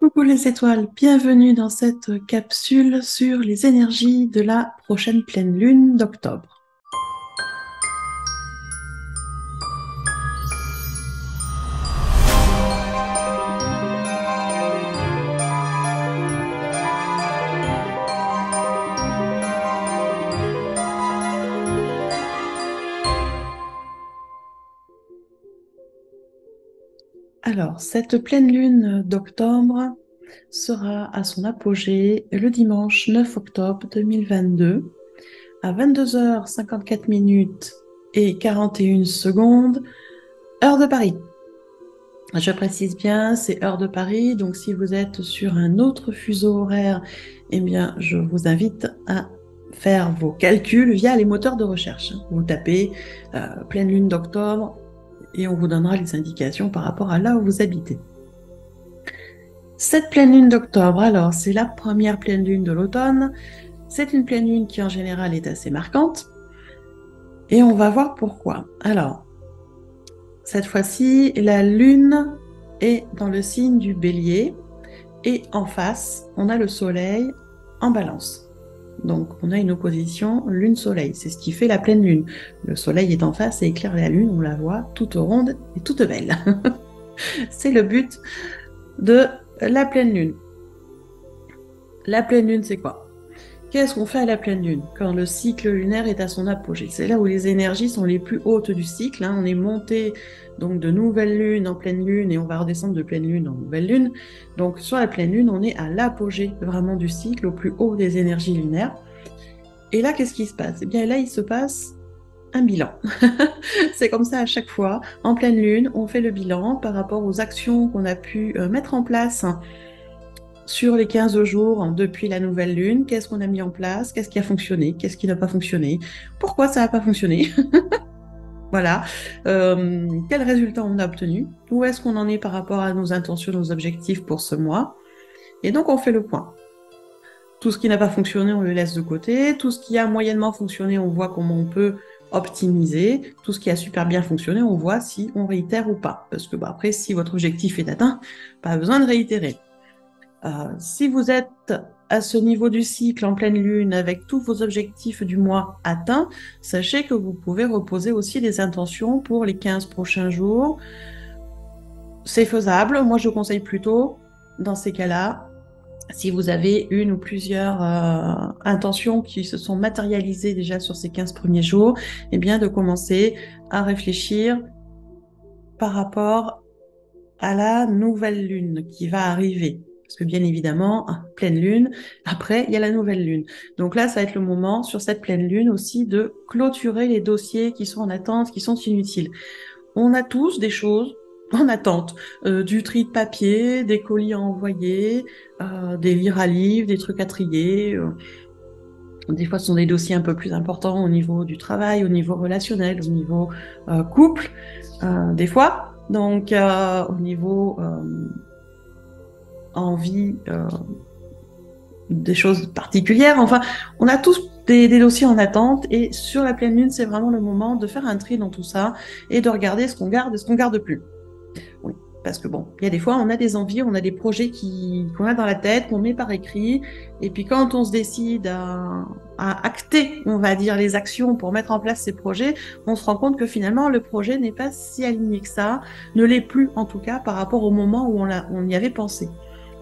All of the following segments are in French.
Coucou les étoiles, bienvenue dans cette capsule sur les énergies de la prochaine pleine lune d'octobre. Alors, cette pleine lune d'octobre sera à son apogée le dimanche 9 octobre 2022 à 22h54 minutes et 41 secondes, heure de Paris. Je précise bien, c'est heure de Paris, donc si vous êtes sur un autre fuseau horaire, eh bien, je vous invite à faire vos calculs via les moteurs de recherche. Vous tapez pleine lune d'octobre et on vous donnera les indications par rapport à là où vous habitez. Cette pleine lune d'octobre, alors, c'est la première pleine lune de l'automne. C'est une pleine lune qui, en général, est assez marquante. Et on va voir pourquoi. Alors, cette fois-ci, la lune est dans le signe du Bélier. Et en face, on a le soleil en balance. Donc, on a une opposition lune-soleil. C'est ce qui fait la pleine lune. Le soleil est en face et éclaire la lune. On la voit toute ronde et toute belle. C'est le but de la pleine lune. La pleine lune, c'est quoi? Qu'est-ce qu'on fait à la pleine lune quand le cycle lunaire est à son apogée? C'est là où les énergies sont les plus hautes du cycle. On est monté donc de nouvelle lune en pleine lune et on va redescendre de pleine lune en nouvelle lune. Donc sur la pleine lune, on est à l'apogée vraiment du cycle, au plus haut des énergies lunaires. Et là, qu'est-ce qui se passe? Eh bien là, il se passe un bilan. C'est comme ça à chaque fois. En pleine lune, on fait le bilan par rapport aux actions qu'on a pu mettre en place sur les 15 jours depuis la nouvelle lune. Qu'est-ce qu'on a mis en place? Qu'est-ce qui a fonctionné? Qu'est-ce qui n'a pas fonctionné? Pourquoi ça n'a pas fonctionné? Voilà. Quel résultat on a obtenu? Où est-ce qu'on en est par rapport à nos intentions, nos objectifs pour ce mois? Et donc, on fait le point. Tout ce qui n'a pas fonctionné, on le laisse de côté. Tout ce qui a moyennement fonctionné, on voit comment on peut optimiser. Tout ce qui a super bien fonctionné, on voit si on réitère ou pas. Parce que après, si votre objectif est atteint, pas besoin de réitérer. Si vous êtes à ce niveau du cycle en pleine lune avec tous vos objectifs du mois atteints, sachez que vous pouvez reposer aussi des intentions pour les 15 prochains jours. C'est faisable. Moi, je conseille plutôt, dans ces cas-là, si vous avez une ou plusieurs intentions qui se sont matérialisées déjà sur ces 15 premiers jours, eh bien, de commencer à réfléchir par rapport à la nouvelle lune qui va arriver. Parce que bien évidemment, pleine lune, après, il y a la nouvelle lune. Donc là, ça va être le moment, sur cette pleine lune aussi, de clôturer les dossiers qui sont en attente, qui sont inutiles. On a tous des choses en attente, du tri de papier, des colis à envoyer, des livres à livres, des trucs à trier. Des fois, ce sont des dossiers un peu plus importants au niveau du travail, au niveau relationnel, au niveau couple, des fois. Donc, au niveau envie des choses particulières. Enfin, on a tous des dossiers en attente et sur la pleine lune, c'est vraiment le moment de faire un tri dans tout ça et de regarder ce qu'on garde et ce qu'on garde plus. Oui, parce que bon, il y a des fois, on a des envies, on a des projets qu'on a dans la tête, qu'on met par écrit, et puis quand on se décide à acter, on va dire, les actions pour mettre en place ces projets, on se rend compte que finalement, le projet n'est pas si aligné que ça, ne l'est plus en tout cas par rapport au moment où on y avait pensé.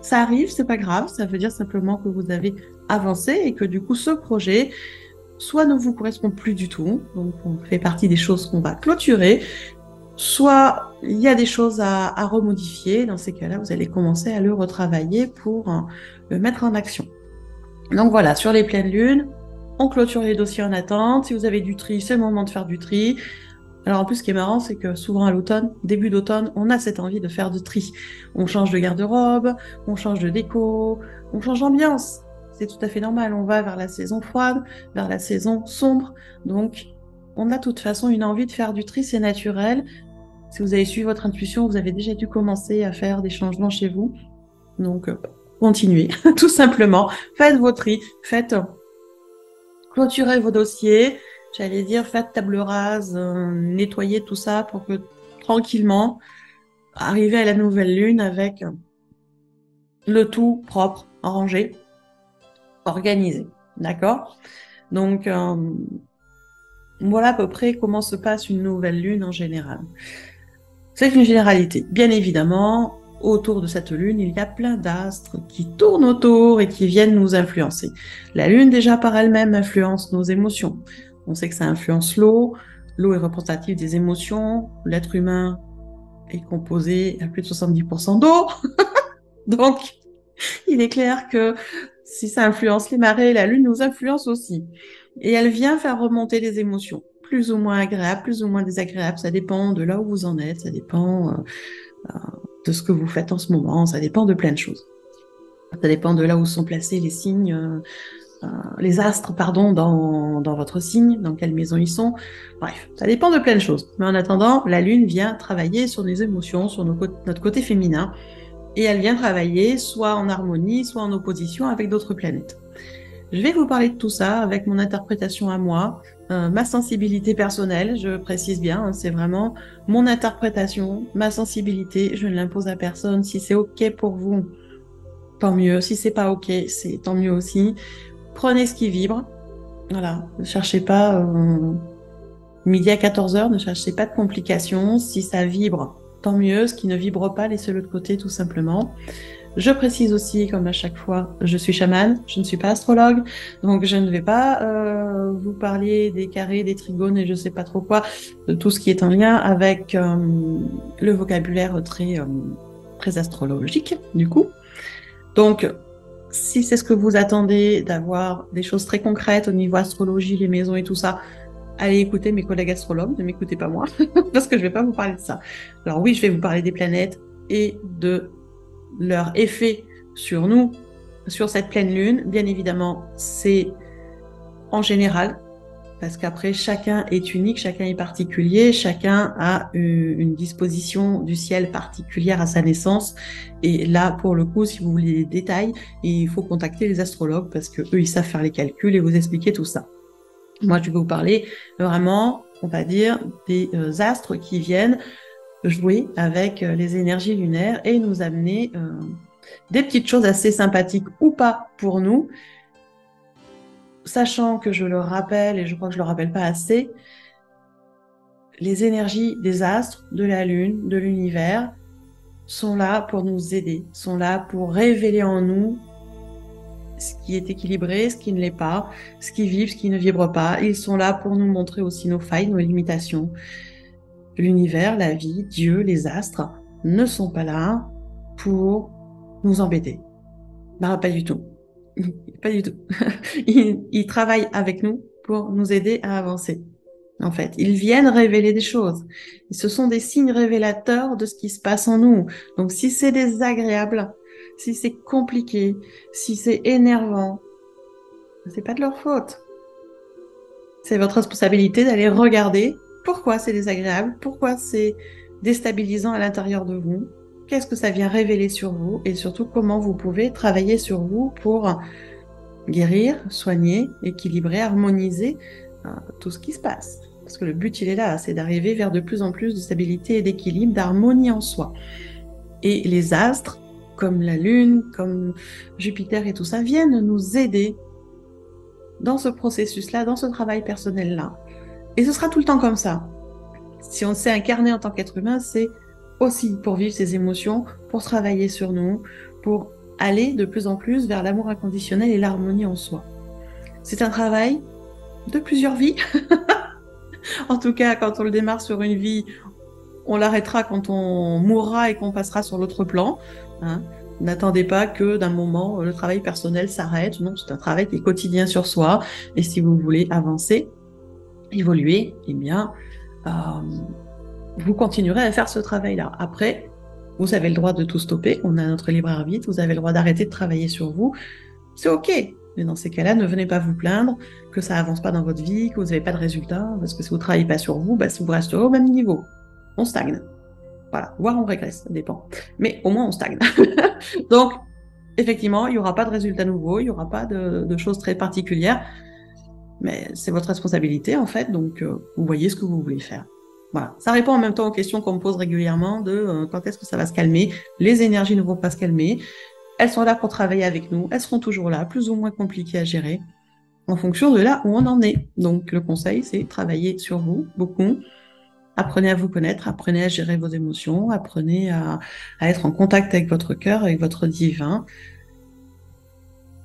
Ça arrive, c'est pas grave, ça veut dire simplement que vous avez avancé et que du coup, ce projet, soit ne vous correspond plus du tout, donc on fait partie des choses qu'on va clôturer, soit il y a des choses à remodifier. Dans ces cas-là, vous allez commencer à le retravailler pour le mettre en action. Donc voilà, sur les pleines lunes, on clôture les dossiers en attente. Si vous avez du tri, c'est le moment de faire du tri. Alors en plus, ce qui est marrant, c'est que souvent à l'automne, début d'automne, on a cette envie de faire du tri. On change de garde-robe, on change de déco, on change d'ambiance. C'est tout à fait normal. On va vers la saison froide, vers la saison sombre. Donc, on a de toute façon une envie de faire du tri, c'est naturel. Si vous avez suivi votre intuition, vous avez déjà dû commencer à faire des changements chez vous. Donc, continuez, tout simplement. Faites vos tri, clôturez vos dossiers. J'allais dire, faites table rase, nettoyez tout ça pour que tranquillement, arriver à la nouvelle lune avec Le tout propre, rangé, organisé. D'accord? Donc, voilà à peu près comment se passe une nouvelle lune en général. C'est une généralité. Bien évidemment, autour de cette lune, il y a plein d'astres qui tournent autour et qui viennent nous influencer. La lune, déjà par elle-même, influence nos émotions. On sait que ça influence l'eau. L'eau est représentative des émotions. L'être humain est composé à plus de 70% d'eau. Donc, il est clair que si ça influence les marées, la lune nous influence aussi. Et elle vient faire remonter les émotions, plus ou moins agréables, plus ou moins désagréables. Ça dépend de là où vous en êtes, ça dépend de ce que vous faites en ce moment, ça dépend de plein de choses. Ça dépend de là où sont placés les signes, les astres, pardon, dans votre signe, dans quelle maison ils sont. Bref, ça dépend de plein de choses. Mais en attendant, la Lune vient travailler sur les émotions, sur notre côté féminin, et elle vient travailler soit en harmonie, soit en opposition avec d'autres planètes. Je vais vous parler de tout ça avec mon interprétation à moi, ma sensibilité personnelle, je précise bien, hein, c'est vraiment mon interprétation, ma sensibilité, je ne l'impose à personne. Si c'est OK pour vous, tant mieux. Si c'est pas OK, c'est tant mieux aussi. Prenez ce qui vibre. Voilà, ne cherchez pas midi à 14 heures, ne cherchez pas de complications. Si ça vibre, tant mieux. Ce qui ne vibre pas, laissez-le de côté tout simplement. Je précise aussi, comme à chaque fois, je suis chamane, je ne suis pas astrologue, donc je ne vais pas vous parler des carrés, des trigones et je ne sais pas trop quoi, de tout ce qui est en lien avec le vocabulaire très astrologique, du coup. Donc, si c'est ce que vous attendez, d'avoir des choses très concrètes au niveau astrologie, les maisons et tout ça, allez écouter mes collègues astrologues, ne m'écoutez pas moi, parce que je ne vais pas vous parler de ça. Alors oui, je vais vous parler des planètes et de leur effet sur nous, sur cette pleine lune. Bien évidemment, c'est en général, parce qu'après, chacun est unique, chacun est particulier, chacun a une disposition du ciel particulière à sa naissance. Et là, pour le coup, si vous voulez des détails, il faut contacter les astrologues parce que eux, ils savent faire les calculs et vous expliquer tout ça. Moi, je vais vous parler vraiment, on va dire, des astres qui viennent jouer avec les énergies lunaires et nous amener des petites choses assez sympathiques ou pas pour nous, sachant que je le rappelle, et je crois que je le rappelle pas assez, les énergies des astres, de la Lune, de l'univers, sont là pour nous aider, sont là pour révéler en nous ce qui est équilibré, ce qui ne l'est pas, ce qui vibre, ce qui ne vibre pas. Ils sont là pour nous montrer aussi nos failles, nos limitations. L'univers, la vie, Dieu, les astres ne sont pas là pour nous embêter. Non, pas du tout. Pas du tout. Ils travaillent avec nous pour nous aider à avancer. En fait, ils viennent révéler des choses. Et ce sont des signes révélateurs de ce qui se passe en nous. Donc, si c'est désagréable, si c'est compliqué, si c'est énervant, c'est pas de leur faute. C'est votre responsabilité d'aller regarder pourquoi c'est désagréable, pourquoi c'est déstabilisant à l'intérieur de vous, qu'est-ce que ça vient révéler sur vous et surtout comment vous pouvez travailler sur vous pour guérir, soigner, équilibrer, harmoniser tout ce qui se passe. Parce que le but, il est là, c'est d'arriver vers de plus en plus de stabilité et d'équilibre, d'harmonie en soi. Et les astres, comme la Lune, comme Jupiter et tout ça, viennent nous aider dans ce processus-là, dans ce travail personnel-là. Et ce sera tout le temps comme ça. Si on s'est incarné en tant qu'être humain, c'est aussi pour vivre ses émotions, pour travailler sur nous, pour aller de plus en plus vers l'amour inconditionnel et l'harmonie en soi. C'est un travail de plusieurs vies. En tout cas, quand on le démarre sur une vie, on l'arrêtera quand on mourra et qu'on passera sur l'autre plan. Hein. N'attendez pas que d'un moment, le travail personnel s'arrête. Non, c'est un travail qui est quotidien sur soi. Et si vous voulez avancer, évoluer, eh bien, vous continuerez à faire ce travail-là. Après, vous avez le droit de tout stopper. On a notre libre arbitre. Vous avez le droit d'arrêter de travailler sur vous. C'est OK. Mais dans ces cas-là, ne venez pas vous plaindre que ça avance pas dans votre vie, que vous n'avez pas de résultats, parce que si vous ne travaillez pas sur vous, bah, vous resterez au même niveau. On stagne. Voilà, voire on régresse, ça dépend. Mais au moins, on stagne. Donc, effectivement, il n'y aura pas de résultats nouveaux, il n'y aura pas de choses très particulières, mais c'est votre responsabilité, en fait, donc vous voyez ce que vous voulez faire. Voilà, ça répond en même temps aux questions qu'on me pose régulièrement de quand est-ce que ça va se calmer. Les énergies ne vont pas se calmer. elles sont là pour travailler avec nous, elles seront toujours là, plus ou moins compliquées à gérer, en fonction de là où on en est. Donc le conseil, c'est travailler sur vous, beaucoup. Apprenez à vous connaître, apprenez à gérer vos émotions, apprenez à être en contact avec votre cœur, avec votre divin,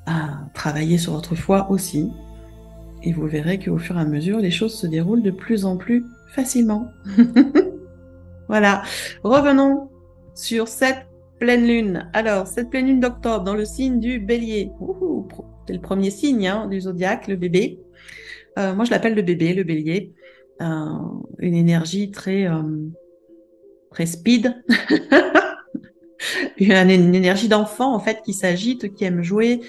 à travailler sur votre foi aussi. Et vous verrez qu'au fur et à mesure, les choses se déroulent de plus en plus facilement. Voilà. Revenons sur cette pleine lune. Alors, cette pleine lune d'octobre dans le signe du Bélier. C'est le premier signe du zodiaque, le bébé. Moi, je l'appelle le bébé, le Bélier. Une énergie très speed. Une énergie d'enfant, en fait, qui s'agite, qui aime jouer,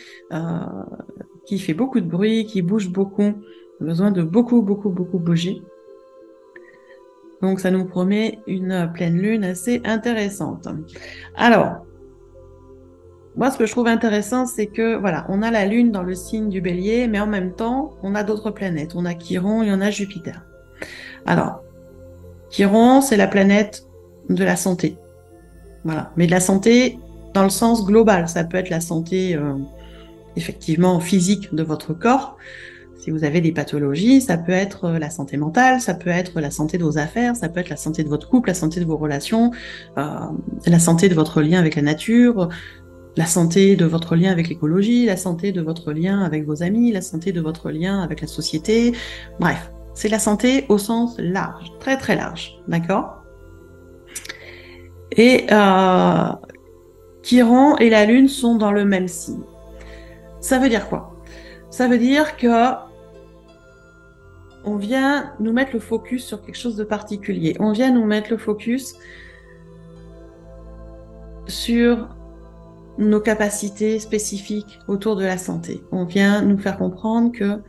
qui fait beaucoup de bruit, qui bouge beaucoup. Besoin de beaucoup bouger. Donc, ça nous promet une pleine lune assez intéressante. Alors, moi, ce que je trouve intéressant, c'est que, voilà, on a la lune dans le signe du Bélier, mais en même temps, on a d'autres planètes. On a Chiron et on a Jupiter. Alors, Chiron, c'est la planète de la santé. Voilà. Mais de la santé dans le sens global. Ça peut être la santé, effectivement, physique de votre corps. Si vous avez des pathologies, ça peut être la santé mentale, ça peut être la santé de vos affaires, ça peut être la santé de votre couple, la santé de vos relations, la santé de votre lien avec la nature, la santé de votre lien avec l'écologie, la santé de votre lien avec vos amis, la santé de votre lien avec la société. Bref, c'est la santé au sens large, très très large, d'accord ? Et Chiron et la Lune sont dans le même signe. Ça veut dire quoi ? Ça veut dire que on vient nous mettre le focus sur quelque chose de particulier. On vient nous mettre le focus sur nos capacités spécifiques autour de la santé. On vient nous faire comprendre que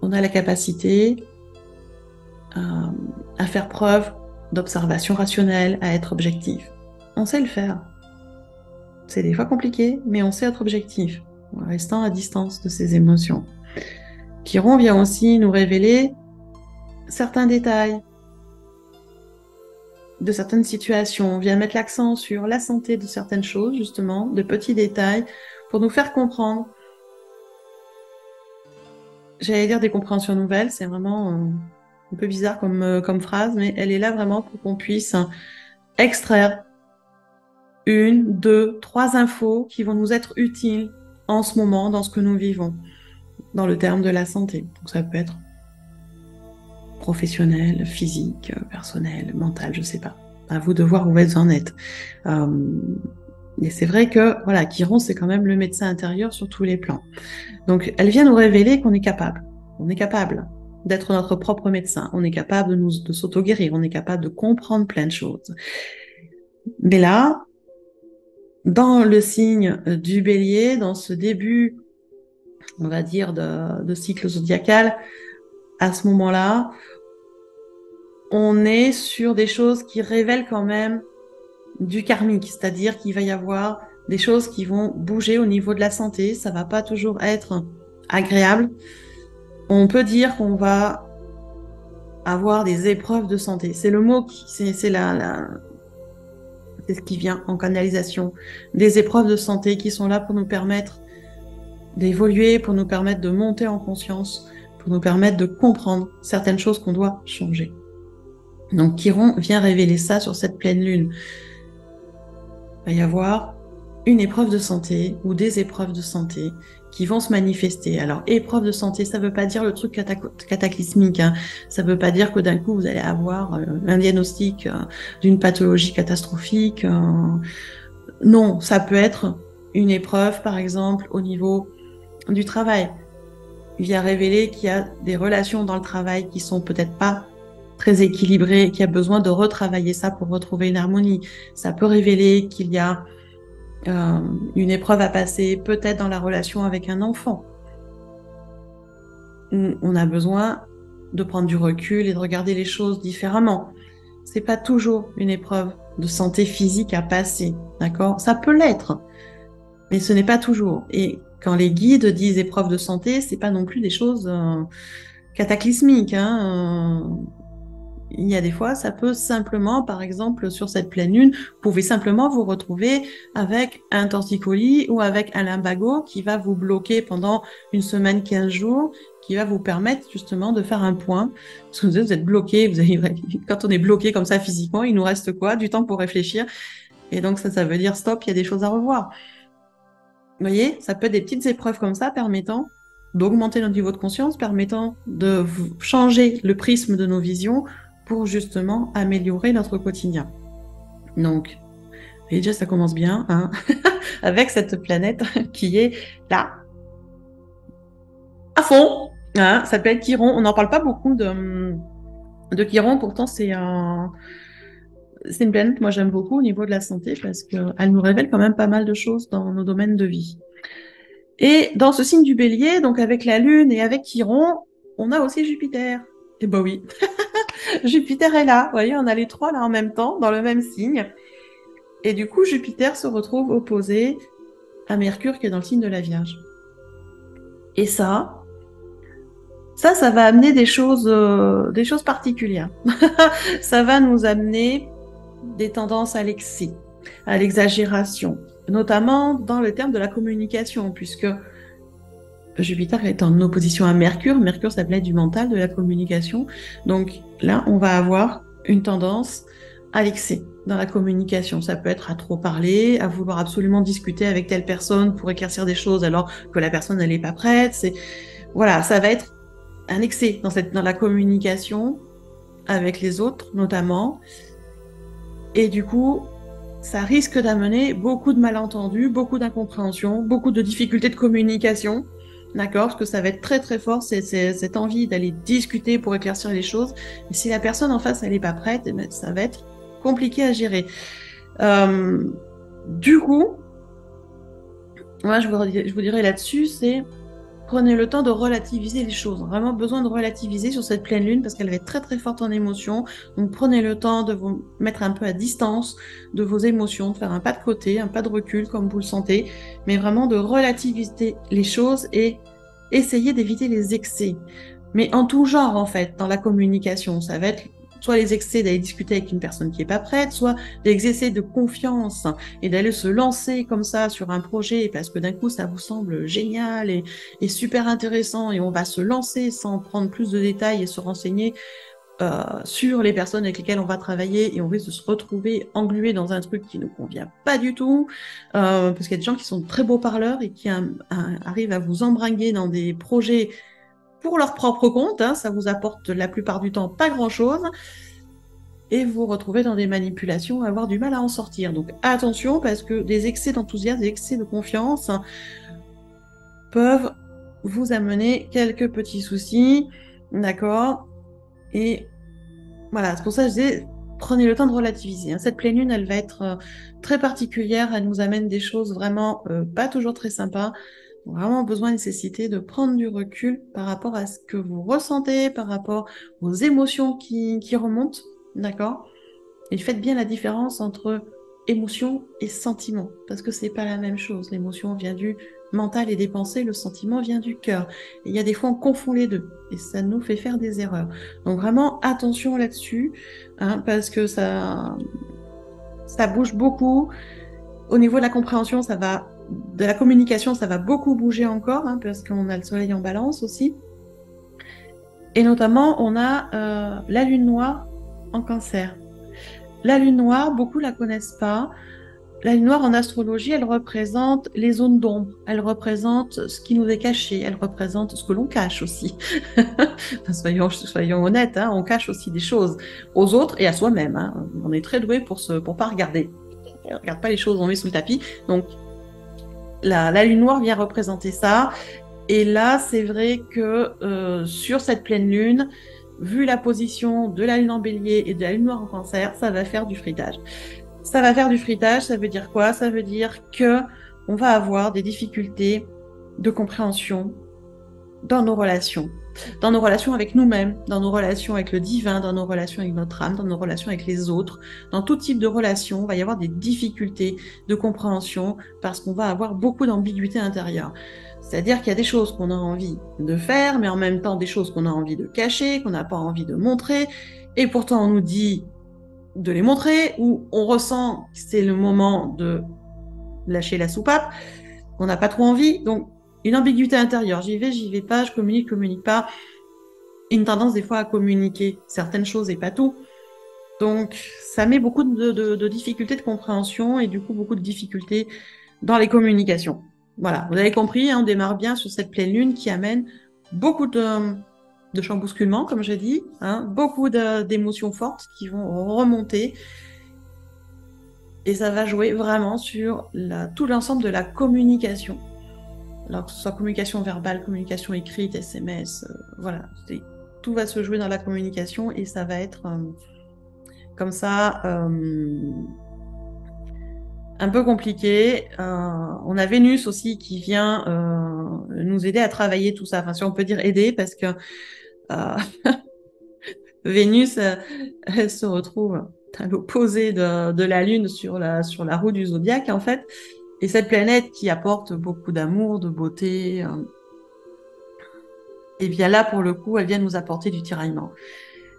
on a la capacité à faire preuve d'observation rationnelle, à être objectif. On sait le faire. C'est des fois compliqué, mais on sait être objectif, en restant à distance de ses émotions. Chiron vient aussi nous révéler certains détails de certaines situations. On vient mettre l'accent sur la santé de certaines choses, justement, de petits détails, pour nous faire comprendre. J'allais dire des compréhensions nouvelles, c'est vraiment un peu bizarre comme phrase, mais elle est là vraiment pour qu'on puisse extraire 1, 2, 3 infos qui vont nous être utiles en ce moment, dans ce que nous vivons, dans le terme de la santé. Donc ça peut être professionnel, physique, personnel, mental, je sais pas. À vous de voir où vous en êtes. Et c'est vrai que, voilà, Chiron, c'est quand même le médecin intérieur sur tous les plans. Donc, elle vient nous révéler qu'on est capable. On est capable d'être notre propre médecin. On est capable de s'auto-guérir. On est capable de comprendre plein de choses. Mais là, dans le signe du Bélier, dans ce début, on va dire, de cycle zodiacal, à ce moment-là, on est sur des choses qui révèlent quand même du karmique, c'est-à-dire qu'il va y avoir des choses qui vont bouger au niveau de la santé, ça va pas toujours être agréable. On peut dire qu'on va avoir des épreuves de santé. C'est le mot c'est ce qui vient en canalisation. Des épreuves de santé qui sont là pour nous permettre d'évoluer, pour nous permettre de monter en conscience, pour nous permettre de comprendre certaines choses qu'on doit changer. Donc Chiron vient révéler ça sur cette pleine lune. Il va y avoir une épreuve de santé ou des épreuves de santé qui vont se manifester. Alors, épreuve de santé, ça ne veut pas dire le truc cataclysmique. Ça ne veut pas dire que d'un coup, vous allez avoir un diagnostic d'une pathologie catastrophique. Non, ça peut être une épreuve, par exemple, au niveau du travail. Il vient révéler qu'il y a des relations dans le travail qui sont peut-être pas très équilibrées, qu'il y a besoin de retravailler ça pour retrouver une harmonie. Ça peut révéler qu'il y a une épreuve à passer peut-être dans la relation avec un enfant. On a besoin de prendre du recul et de regarder les choses différemment. C'est pas toujours une épreuve de santé physique à passer, d'accord ? Ça peut l'être, mais ce n'est pas toujours. Et quand les guides disent épreuve de santé, c'est pas non plus des choses cataclysmiques. il y a des fois, ça peut simplement, par exemple, sur cette pleine lune, vous pouvez simplement vous retrouver avec un torticolis ou avec un lumbago qui va vous bloquer pendant une semaine, 15 jours, qui va vous permettre justement de faire un point. Parce que vous êtes bloqué, quand on est bloqué comme ça physiquement, il nous reste quoi? Du temps pour réfléchir. Et donc ça veut dire stop, il y a des choses à revoir. Vous voyez, ça peut être des petites épreuves comme ça permettant d'augmenter notre niveau de conscience, permettant de changer le prisme de nos visions pour justement améliorer notre quotidien. Donc, et déjà, ça commence bien, hein, avec cette planète qui est là, à fond. Hein, ça s'appelle Chiron. On n'en parle pas beaucoup de Chiron, pourtant c'est une planète que moi j'aime beaucoup au niveau de la santé parce qu'elle nous révèle quand même pas mal de choses dans nos domaines de vie. Et dans ce signe du Bélier, donc avec la Lune et avec Chiron, on a aussi Jupiter. Et bah oui, Jupiter est là. Vous voyez, on a les trois là en même temps, dans le même signe. Et du coup, Jupiter se retrouve opposé à Mercure qui est dans le signe de la Vierge. Et ça va amener des choses particulières. Ça va nous amener des tendances à l'excès, à l'exagération, notamment dans le terme de la communication, puisque Jupiter est en opposition à Mercure. Mercure, ça plaît du mental, de la communication. Donc là, on va avoir une tendance à l'excès dans la communication. Ça peut être à trop parler, à vouloir absolument discuter avec telle personne pour éclaircir des choses alors que la personne n'est pas prête. Voilà, ça va être un excès dans la communication avec les autres, notamment. Et du coup, ça risque d'amener beaucoup de malentendus, beaucoup d'incompréhension, beaucoup de difficultés de communication. D'accord? Parce que ça va être très très fort, cette envie d'aller discuter pour éclaircir les choses. Mais si la personne en face, elle n'est pas prête, eh bien, ça va être compliqué à gérer. Du coup, moi, je vous dirais là-dessus, c'est prenez le temps de relativiser les choses. Vraiment besoin de relativiser sur cette pleine lune parce qu'elle va être très très forte en émotions. Donc prenez le temps de vous mettre un peu à distance de vos émotions, de faire un pas de côté, un pas de recul comme vous le sentez, mais vraiment de relativiser les choses et essayer d'éviter les excès. Mais en tout genre en fait, dans la communication, ça va être soit les excès d'aller discuter avec une personne qui n'est pas prête, soit des excès de confiance et d'aller se lancer comme ça sur un projet parce que d'un coup ça vous semble génial et super intéressant et on va se lancer sans prendre plus de détails et se renseigner sur les personnes avec lesquelles on va travailler et on risque de se retrouver englué dans un truc qui ne convient pas du tout parce qu'il y a des gens qui sont très beaux parleurs et qui arrivent à vous embringuer dans des projets pour leur propre compte, hein, ça vous apporte la plupart du temps pas grand-chose, et vous vous retrouvez dans des manipulations, à avoir du mal à en sortir. Donc attention, parce que des excès d'enthousiasme, des excès de confiance peuvent vous amener quelques petits soucis, d'accord? Et voilà, c'est pour ça que je disais, prenez le temps de relativiser. Hein. Cette pleine lune, elle va être très particulière, elle nous amène des choses vraiment pas toujours très sympas, vraiment besoin, nécessité de prendre du recul par rapport à ce que vous ressentez, par rapport aux émotions qui remontent, d'accord? Et faites bien la différence entre émotion et sentiment, parce que c'est pas la même chose. L'émotion vient du mental et des pensées, le sentiment vient du cœur. Et il y a des fois, on confond les deux, et ça nous fait faire des erreurs. Donc vraiment, attention là-dessus, hein, parce que ça bouge beaucoup. Au niveau de la compréhension, de la communication, ça va beaucoup bouger encore, hein, parce qu'on a le soleil en balance aussi. Et notamment, on a la lune noire en cancer. La lune noire, beaucoup la connaissent pas. La lune noire en astrologie, elle représente les zones d'ombre. Elle représente ce qui nous est caché. Elle représente ce que l'on cache aussi. Soyons honnêtes, hein, on cache aussi des choses aux autres et à soi-même. Hein. On est très doué pour pas regarder. On ne regarde pas les choses, on met sous le tapis. Donc, la lune noire vient représenter ça. Et là, c'est vrai que sur cette pleine lune, vu la position de la lune en bélier et de la lune noire en cancer, ça va faire du fritage. Ça va faire du fritage, ça veut dire quoi? Ça veut dire que on va avoir des difficultés de compréhension dans nos relations avec nous-mêmes, dans nos relations avec le divin, dans nos relations avec notre âme, dans nos relations avec les autres. Dans tout type de relation, il va y avoir des difficultés de compréhension parce qu'on va avoir beaucoup d'ambiguïté intérieure. C'est-à-dire qu'il y a des choses qu'on a envie de faire, mais en même temps des choses qu'on a envie de cacher, qu'on n'a pas envie de montrer. Et pourtant, on nous dit de les montrer, ou on ressent que c'est le moment de lâcher la soupape, on n'a pas trop envie. Donc, une ambiguïté intérieure. J'y vais pas, je communique pas. Une tendance des fois à communiquer certaines choses et pas tout. Donc, ça met beaucoup de difficultés de compréhension et du coup beaucoup de difficultés dans les communications. Voilà, vous avez compris, hein, on démarre bien sur cette pleine lune qui amène beaucoup de chambousculements, comme j'ai dit, hein, beaucoup d'émotions fortes qui vont remonter. Et ça va jouer vraiment sur tout l'ensemble de la communication. Alors que ce soit communication verbale, communication écrite, SMS, voilà. Tout va se jouer dans la communication et ça va être comme ça un peu compliqué. On a Vénus aussi qui vient nous aider à travailler tout ça. Enfin, si on peut dire aider, parce que Vénus, elle se retrouve à l'opposé de la Lune sur la roue du zodiaque, en fait. Et cette planète qui apporte beaucoup d'amour, de beauté, et bien là, pour le coup, elle vient nous apporter du tiraillement.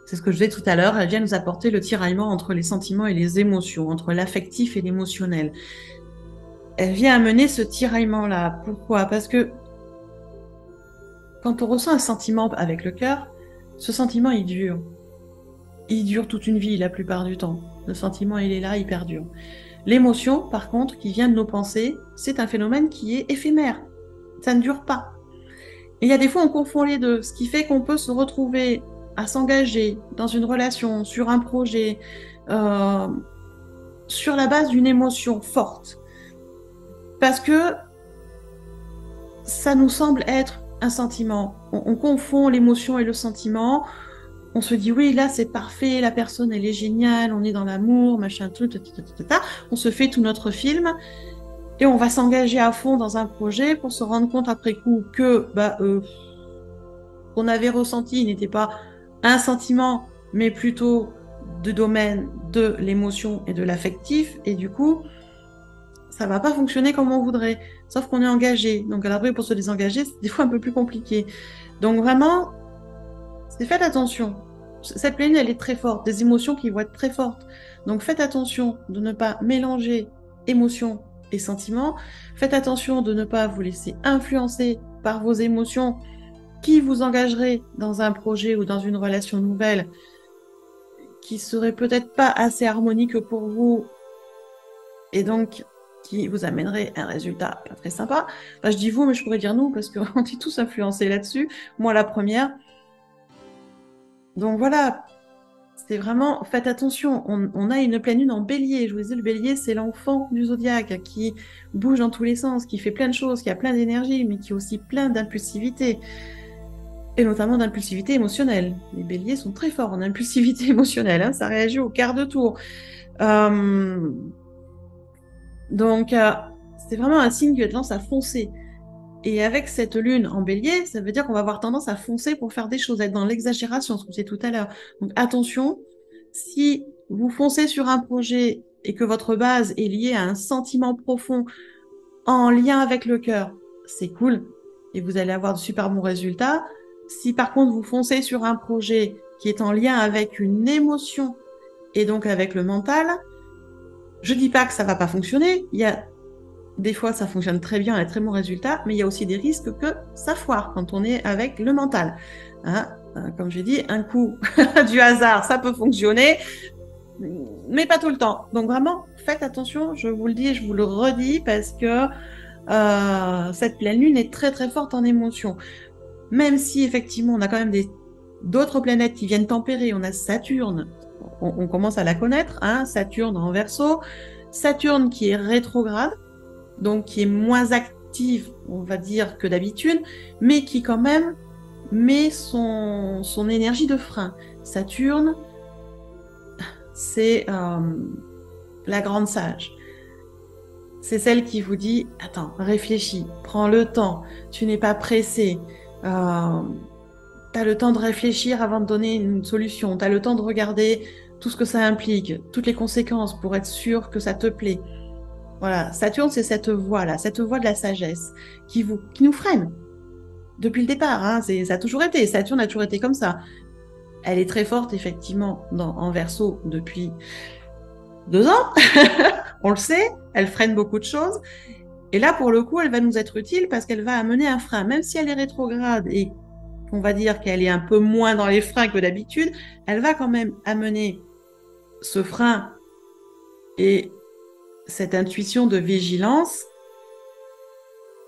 C'est ce que je disais tout à l'heure, elle vient nous apporter le tiraillement entre les sentiments et les émotions, entre l'affectif et l'émotionnel. Elle vient amener ce tiraillement-là. Pourquoi? Parce que quand on ressent un sentiment avec le cœur, ce sentiment, il dure. Il dure toute une vie, la plupart du temps. Le sentiment, il est là, il perdure. L'émotion, par contre, qui vient de nos pensées, c'est un phénomène qui est éphémère. Ça ne dure pas. Et il y a des fois, on confond les deux, ce qui fait qu'on peut se retrouver à s'engager dans une relation, sur un projet, sur la base d'une émotion forte. Parce que ça nous semble être un sentiment. On confond l'émotion et le sentiment. On se dit, oui, là, c'est parfait, la personne, elle est géniale, on est dans l'amour, machin, tout, on se fait tout notre film. Et on va s'engager à fond dans un projet pour se rendre compte après coup que qu'on avait ressenti n'était pas un sentiment, mais plutôt du domaine de l'émotion et de l'affectif. Et du coup, ça va pas fonctionner comme on voudrait. Sauf qu'on est engagé. Donc après, pour se désengager, c'est des fois un peu plus compliqué. Donc vraiment, faites attention. Cette pleine lune, elle est très forte. Des émotions qui vont être très fortes. Donc faites attention de ne pas mélanger émotion et sentiments. Faites attention de ne pas vous laisser influencer par vos émotions qui vous engageraient dans un projet ou dans une relation nouvelle qui serait peut-être pas assez harmonique pour vous et donc qui vous amènerait un résultat pas très sympa. Enfin, je dis vous, mais je pourrais dire nous parce qu'on est tous influencés là-dessus. Moi, la première. Donc voilà, c'est vraiment, faites attention, on a une pleine lune en bélier. Je vous disais, le bélier, c'est l'enfant du zodiaque qui bouge dans tous les sens, qui fait plein de choses, qui a plein d'énergie, mais qui a aussi plein d'impulsivité. Et notamment d'impulsivité émotionnelle. Les béliers sont très forts en impulsivité émotionnelle, hein, ça réagit au quart de tour. Donc, c'est vraiment un signe qui a tendance à foncer. Et avec cette lune en bélier, ça veut dire qu'on va avoir tendance à foncer pour faire des choses, être dans l'exagération, ce que je disais tout à l'heure. Donc attention, si vous foncez sur un projet et que votre base est liée à un sentiment profond en lien avec le cœur, c'est cool et vous allez avoir de super bons résultats. Si par contre vous foncez sur un projet qui est en lien avec une émotion et donc avec le mental, je dis pas que ça va pas fonctionner. Il y a des fois, ça fonctionne très bien, un très bon résultat, mais il y a aussi des risques que ça foire quand on est avec le mental. Hein, comme j'ai dit, un coup du hasard, ça peut fonctionner, mais pas tout le temps. Donc vraiment, faites attention, je vous le dis et je vous le redis, parce que cette pleine lune est très très forte en émotion. Même si effectivement, on a quand même d'autres planètes qui viennent tempérer. On a Saturne, on commence à la connaître, hein, Saturne en Verseau, Saturne qui est rétrograde, donc qui est moins active, on va dire, que d'habitude, mais qui quand même met son énergie de frein. Saturne, c'est la grande sage. C'est celle qui vous dit, attends, réfléchis, prends le temps, tu n'es pas pressé, tu as le temps de réfléchir avant de donner une solution, tu as le temps de regarder tout ce que ça implique, toutes les conséquences pour être sûr que ça te plaît. Voilà, Saturne, c'est cette voie-là, cette voie de la sagesse qui nous freine depuis le départ. Hein, ça a toujours été, Saturne a toujours été comme ça. Elle est très forte, effectivement, en Verseau depuis 2 ans. On le sait, elle freine beaucoup de choses. Et là, pour le coup, elle va nous être utile parce qu'elle va amener un frein. Même si elle est rétrograde et qu'on va dire qu'elle est un peu moins dans les freins que d'habitude, elle va quand même amener ce frein et cette intuition de vigilance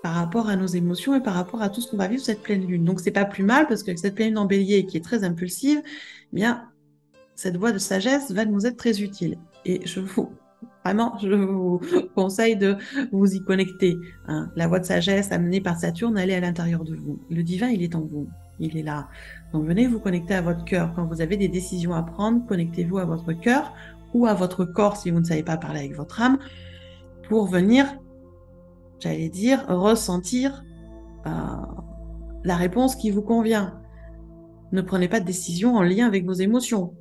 par rapport à nos émotions et par rapport à tout ce qu'on va vivre cette pleine lune. Donc, c'est pas plus mal parce que cette pleine lune en bélier qui est très impulsive, eh bien, cette voie de sagesse va nous être très utile. Et je vous conseille de vous y connecter. Hein. La voie de sagesse amenée par Saturne, elle est à l'intérieur de vous. Le divin, il est en vous. Il est là. Donc, venez vous connecter à votre cœur. Quand vous avez des décisions à prendre, connectez-vous à votre cœur ou à votre corps si vous ne savez pas parler avec votre âme pour venir, j'allais dire, ressentir la réponse qui vous convient. Ne prenez pas de décision en lien avec vos émotions.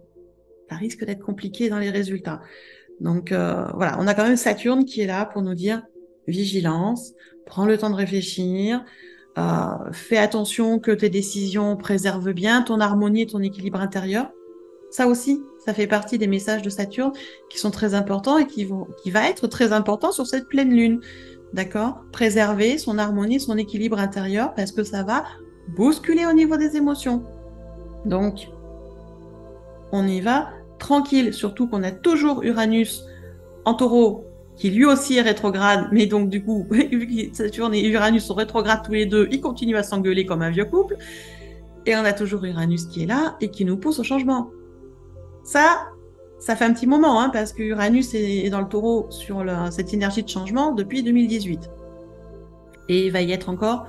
Ça risque d'être compliqué dans les résultats. Donc voilà, on a quand même Saturne qui est là pour nous dire vigilance, prends le temps de réfléchir, fais attention que tes décisions préservent bien ton harmonie et ton équilibre intérieur. Ça aussi, ça fait partie des messages de Saturne qui sont très importants et qui va être très important sur cette pleine lune. D'accord? Préserver son harmonie, son équilibre intérieur parce que ça va bousculer au niveau des émotions. Donc, on y va tranquille, surtout qu'on a toujours Uranus en Taureau, qui lui aussi est rétrograde, mais donc du coup, Saturne et Uranus sont rétrogrades tous les deux, ils continuent à s'engueuler comme un vieux couple, et on a toujours Uranus qui est là et qui nous pousse au changement. Ça fait un petit moment, hein, parce que Uranus est dans le Taureau sur cette énergie de changement depuis 2018. Et il va y être encore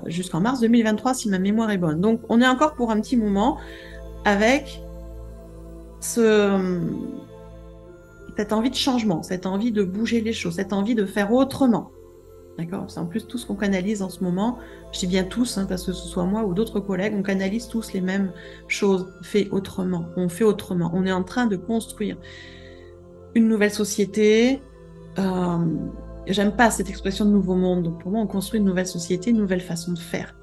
jusqu'en mars 2023, si ma mémoire est bonne. Donc, on est encore pour un petit moment avec cette envie de changement, cette envie de bouger les choses, cette envie de faire autrement. D'accord? C'est en plus tout ce qu'on canalise en ce moment. Je dis bien tous, hein, parce que ce soit moi ou d'autres collègues, on canalise tous les mêmes choses. Fait autrement. On fait autrement. On est en train de construire une nouvelle société. J'aime pas cette expression de nouveau monde. Donc pour moi, on construit une nouvelle société, une nouvelle façon de faire.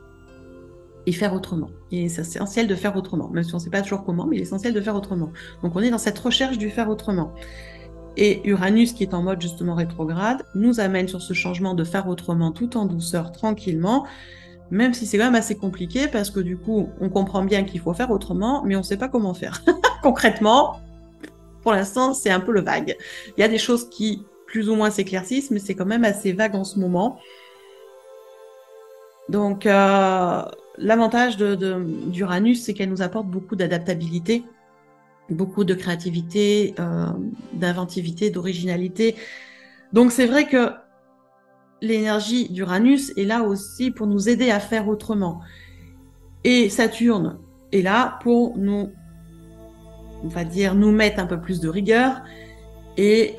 Et faire autrement. Et c'est essentiel de faire autrement. Même si on ne sait pas toujours comment, mais il est essentiel de faire autrement. Donc on est dans cette recherche du faire autrement. Et Uranus, qui est en mode justement rétrograde, nous amène sur ce changement de faire autrement tout en douceur, tranquillement, même si c'est quand même assez compliqué parce que du coup, on comprend bien qu'il faut faire autrement, mais on ne sait pas comment faire. Concrètement, pour l'instant, c'est un peu le vague. Il y a des choses qui plus ou moins s'éclaircissent, mais c'est quand même assez vague en ce moment. Donc, l'avantage d'Uranus, c'est qu'elle nous apporte beaucoup d'adaptabilité, beaucoup de créativité, d'inventivité, d'originalité. Donc c'est vrai que l'énergie d'Uranus est là aussi pour nous aider à faire autrement. Et Saturne est là pour nous, on va dire, nous mettre un peu plus de rigueur et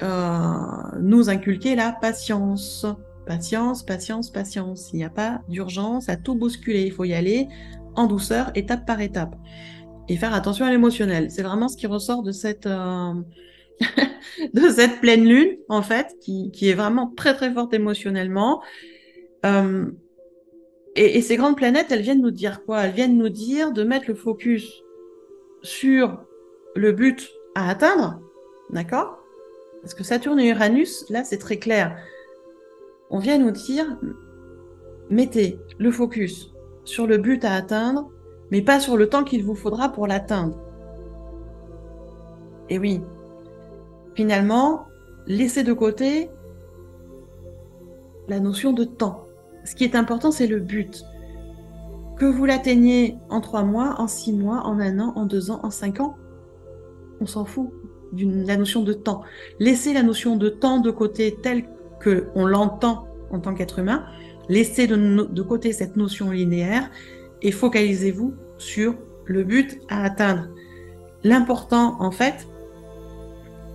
nous inculquer la patience. Patience, patience, patience. Il n'y a pas d'urgence à tout bousculer. Il faut y aller en douceur, étape par étape. Et faire attention à l'émotionnel. C'est vraiment ce qui ressort de cette pleine lune, en fait, qui est vraiment très très forte émotionnellement. Et ces grandes planètes, elles viennent nous dire quoi? Elles viennent nous dire de mettre le focus sur le but à atteindre, d'accord? Parce que Saturne et Uranus, là, c'est très clair. On vient nous dire, mettez le focus sur le but à atteindre, mais pas sur le temps qu'il vous faudra pour l'atteindre. Et oui, finalement, laissez de côté la notion de temps. Ce qui est important, c'est le but. Que vous l'atteigniez en 3 mois, en 6 mois, en 1 an, en 2 ans, en 5 ans, on s'en fout de la notion de temps. Laissez la notion de temps de côté telle qu'on l'entend en tant qu'être humain. Laissez de côté cette notion linéaire et focalisez-vous sur le but à atteindre. L'important, en fait,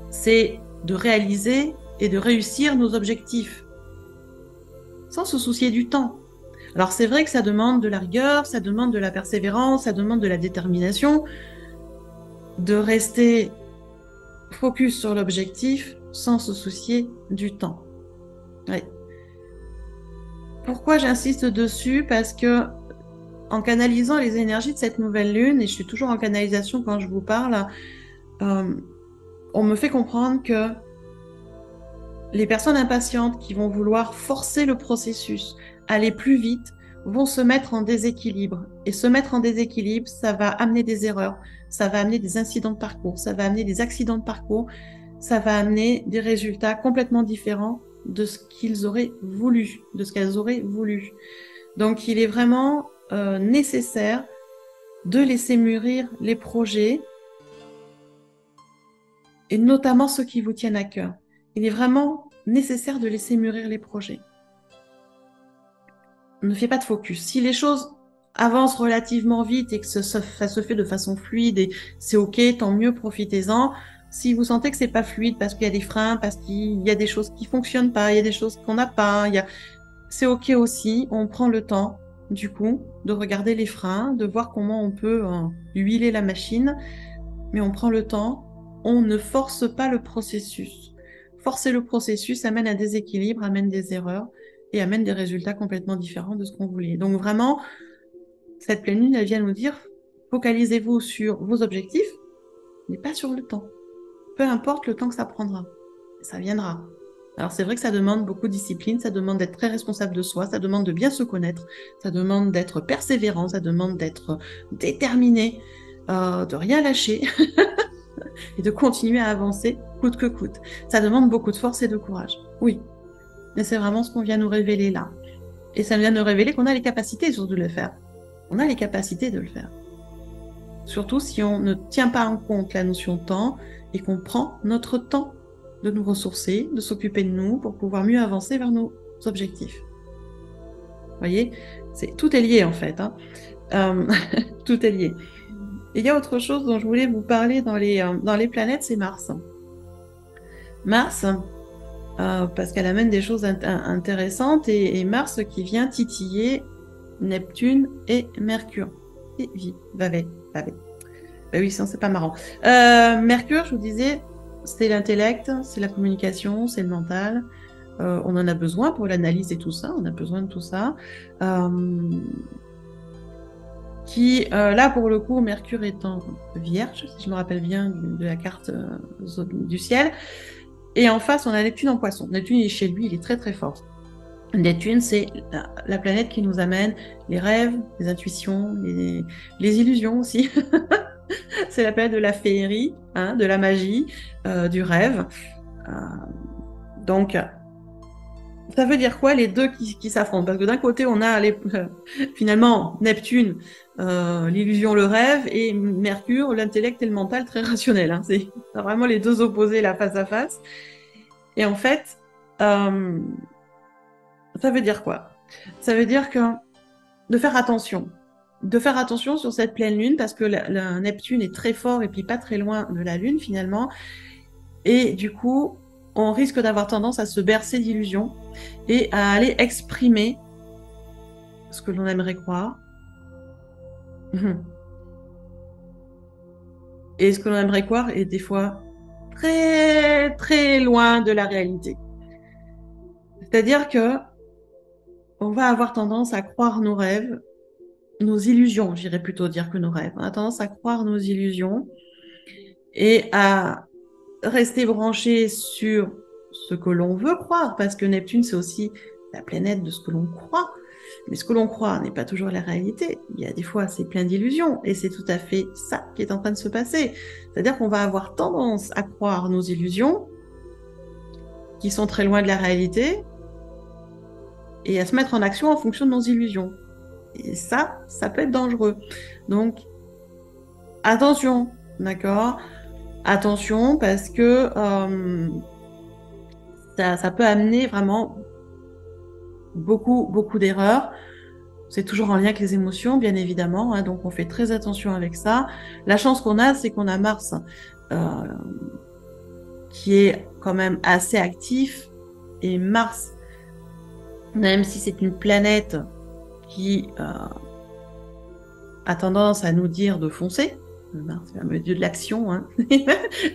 c'est de réaliser et de réussir nos objectifs sans se soucier du temps. Alors c'est vrai que ça demande de la rigueur, ça demande de la persévérance, ça demande de la détermination, de rester focus sur l'objectif sans se soucier du temps. Oui. Pourquoi j'insiste dessus? Parce que en canalisant les énergies de cette nouvelle lune, et je suis toujours en canalisation quand je vous parle, on me fait comprendre que les personnes impatientes qui vont vouloir forcer le processus, aller plus vite, vont se mettre en déséquilibre. Et se mettre en déséquilibre, ça va amener des erreurs, ça va amener des incidents de parcours, ça va amener des accidents de parcours, ça va amener des résultats complètement différents de ce qu'ils auraient voulu, de ce qu'elles auraient voulu. Donc, il est vraiment nécessaire de laisser mûrir les projets, et notamment ceux qui vous tiennent à cœur. Il est vraiment nécessaire de laisser mûrir les projets. Ne fais pas de focus. Si les choses avancent relativement vite et que ça se fait de façon fluide et c'est ok, tant mieux, profitez-en. Si vous sentez que c'est pas fluide parce qu'il y a des freins, parce qu'il y a des choses qui fonctionnent pas, il y a des choses qu'on n'a pas, c'est ok aussi. On prend le temps, du coup, de regarder les freins, de voir comment on peut huiler la machine, mais on prend le temps. On ne force pas le processus. Forcer le processus amène un déséquilibre, amène des erreurs et amène des résultats complètement différents de ce qu'on voulait. Donc vraiment, cette pleine lune, elle vient nous dire, focalisez-vous sur vos objectifs, mais pas sur le temps. Peu importe le temps que ça prendra, ça viendra. Alors c'est vrai que ça demande beaucoup de discipline, ça demande d'être très responsable de soi, ça demande de bien se connaître, ça demande d'être persévérant, ça demande d'être déterminé, de rien lâcher et de continuer à avancer coûte que coûte. Ça demande beaucoup de force et de courage, oui. Mais c'est vraiment ce qu'on vient nous révéler là. Et ça vient nous révéler qu'on a les capacités surtout de le faire. On a les capacités de le faire. Surtout si on ne tient pas en compte la notion de temps et qu'on prend notre temps de nous ressourcer, de s'occuper de nous pour pouvoir mieux avancer vers nos objectifs. Vous voyez, tout est lié en fait. Hein. Tout est lié. Et il y a autre chose dont je voulais vous parler dans les planètes, c'est Mars. Mars, parce qu'elle amène des choses intéressantes, et Mars qui vient titiller Neptune et Mercure. Et oui, sinon c'est pas marrant. Mercure, je vous disais, c'est l'intellect, c'est la communication, c'est le mental. On en a besoin pour l'analyse et tout ça, on a besoin de tout ça. Là, pour le coup, Mercure étant vierge, si je me rappelle bien de la carte du ciel. Et en face, on a Neptune en poisson. Neptune, il est chez lui, il est très très fort. Neptune, c'est la planète qui nous amène les rêves, les intuitions, les illusions aussi. C'est la planète de la féerie, hein, de la magie, du rêve. Donc, ça veut dire quoi les deux qui s'affrontent? Parce que d'un côté, on a finalement Neptune, l'illusion, le rêve, et Mercure, l'intellect et le mental très rationnel. Hein. C'est vraiment les deux opposés là face à face. Et en fait, ça veut dire quoi? Ça veut dire que de faire attention. De faire attention sur cette pleine lune parce que la Neptune est très fort et puis pas très loin de la lune finalement. Et du coup, on risque d'avoir tendance à se bercer d'illusions et à aller exprimer ce que l'on aimerait croire. Et ce que l'on aimerait croire est des fois très très loin de la réalité. C'est-à-dire que on va avoir tendance à croire nos rêves, nos illusions, j'irais plutôt dire que nos rêves. On a tendance à croire nos illusions et à rester branché sur ce que l'on veut croire, parce que Neptune, c'est aussi la planète de ce que l'on croit. Mais ce que l'on croit n'est pas toujours la réalité. Il y a des fois, c'est plein d'illusions, et c'est tout à fait ça qui est en train de se passer. C'est-à-dire qu'on va avoir tendance à croire nos illusions, qui sont très loin de la réalité, et à se mettre en action en fonction de nos illusions. Et ça peut être dangereux. Donc, attention, d'accord ? Attention, parce que ça peut amener vraiment beaucoup d'erreurs. C'est toujours en lien avec les émotions, bien évidemment, hein, donc on fait très attention avec ça. La chance qu'on a, c'est qu'on a Mars qui est quand même assez actif, et Mars, même si c'est une planète qui a tendance à nous dire de foncer, Mars, c'est le dieu de l'action, hein.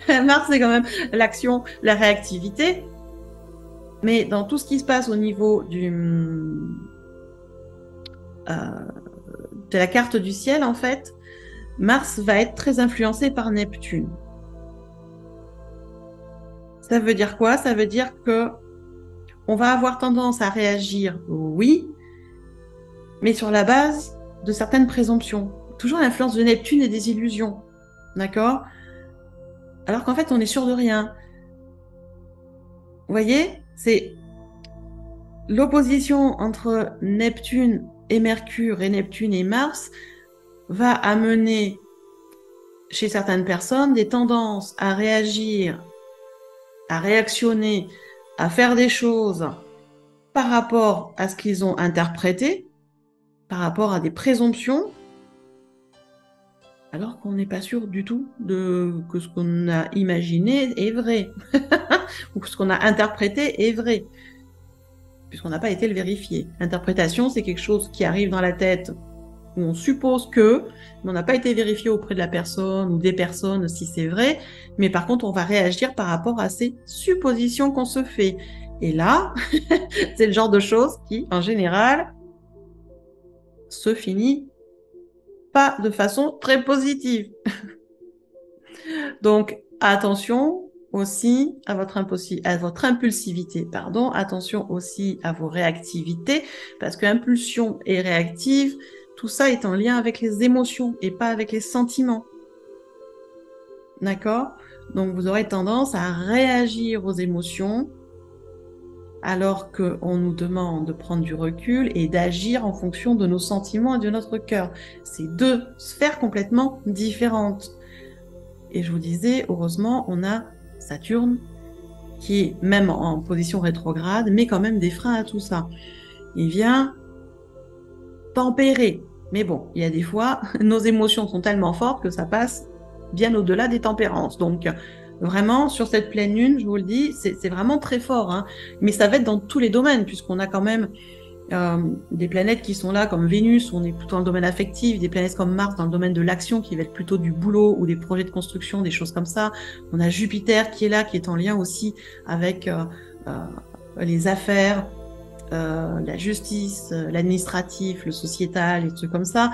Mars, c'est quand même l'action, la réactivité. Mais dans tout ce qui se passe au niveau c'est la carte du ciel en fait, Mars va être très influencé par Neptune. Ça veut dire quoi? Ça veut dire que on va avoir tendance à réagir, oui, mais sur la base de certaines présomptions. Toujours l'influence de Neptune et des illusions, d'accord? Alors qu'en fait, on est sûr de rien. Vous voyez, c'est l'opposition entre Neptune et Mercure et Neptune et Mars va amener chez certaines personnes des tendances à réagir, à réactionner, à faire des choses par rapport à ce qu'ils ont interprété, par rapport à des présomptions, alors qu'on n'est pas sûr du tout que ce qu'on a imaginé est vrai, ou que ce qu'on a interprété est vrai, puisqu'on n'a pas été le vérifier. L'interprétation, c'est quelque chose qui arrive dans la tête, où on suppose que, mais on n'a pas été vérifié auprès de la personne ou des personnes si c'est vrai, mais par contre, on va réagir par rapport à ces suppositions qu'on se fait. Et là, c'est le genre de choses qui, en général, se finit pas de façon très positive. Donc, attention aussi à votre impulsivité, pardon, attention aussi à vos réactivités, parce que impulsion et réactive, tout ça est en lien avec les émotions et pas avec les sentiments. D'accord? Donc, vous aurez tendance à réagir aux émotions alors qu'on nous demande de prendre du recul et d'agir en fonction de nos sentiments et de notre cœur. C'est deux sphères complètement différentes. Et je vous disais, heureusement, on a Saturne qui est même en position rétrograde, mais quand même des freins à tout ça. Il vient tempérer. Mais bon, il y a des fois, nos émotions sont tellement fortes que ça passe bien au-delà des tempérances. Donc, vraiment, sur cette pleine lune, je vous le dis, c'est vraiment très fort. Hein. Mais ça va être dans tous les domaines, puisqu'on a quand même des planètes qui sont là, comme Vénus, on est plutôt dans le domaine affectif, des planètes comme Mars dans le domaine de l'action, qui va être plutôt du boulot ou des projets de construction, des choses comme ça. On a Jupiter qui est là, qui est en lien aussi avec les affaires, la justice, l'administratif, le sociétal, et trucs comme ça.